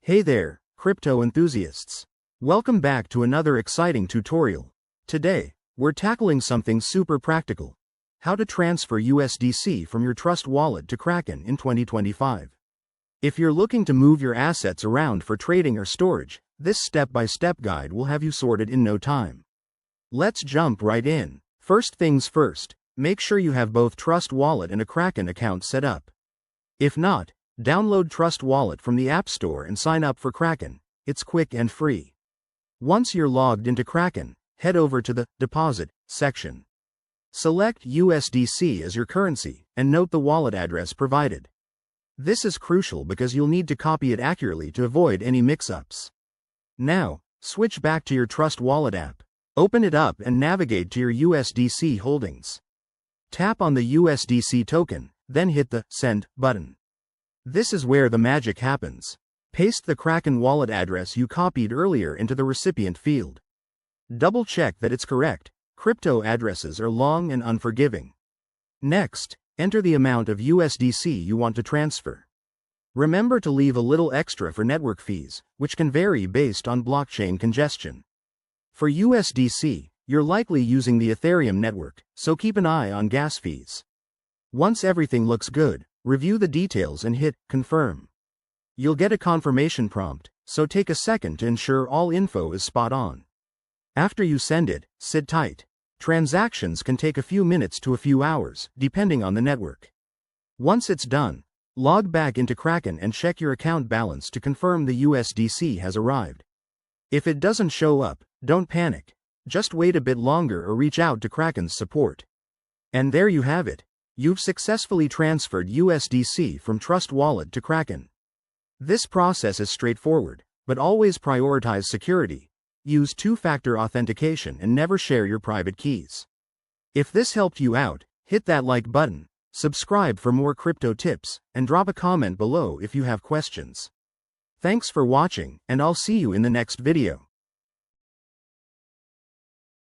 Hey there, crypto enthusiasts. Welcome back to another exciting tutorial. Today, we're tackling something super practical. How to transfer USDC from your Trust wallet to Kraken in 2025. If you're looking to move your assets around for trading or storage, this step-by-step guide will have you sorted in no time. Let's jump right in. First things first, make sure you have both Trust wallet and a Kraken account set up. If not, download Trust Wallet from the App Store and sign up for Kraken. It's quick and free. Once you're logged into Kraken, head over to the Deposit section. Select USDC as your currency, and note the wallet address provided. This is crucial because you'll need to copy it accurately to avoid any mix-ups. Now, switch back to your Trust Wallet app. Open it up and navigate to your USDC holdings. Tap on the USDC token, then hit the Send button. This is where the magic happens. Paste the Kraken wallet address you copied earlier into the recipient field. Double check that it's correct. Crypto addresses are long and unforgiving. Next, enter the amount of USDC you want to transfer. Remember to leave a little extra for network fees, which can vary based on blockchain congestion. For USDC, you're likely using the Ethereum network, so keep an eye on gas fees. Once everything looks good, review the details and hit Confirm. You'll get a confirmation prompt, so take a second to ensure all info is spot on. After you send it, sit tight. Transactions can take a few minutes to a few hours, depending on the network. Once it's done, log back into Kraken and check your account balance to confirm the USDC has arrived. If it doesn't show up, don't panic. Just wait a bit longer or reach out to Kraken's support. And there you have it. You've successfully transferred USDC from Trust Wallet to Kraken. This process is straightforward, but always prioritize security. Use two-factor authentication and never share your private keys. If this helped you out, hit that like button, subscribe for more crypto tips, and drop a comment below if you have questions. Thanks for watching, and I'll see you in the next video.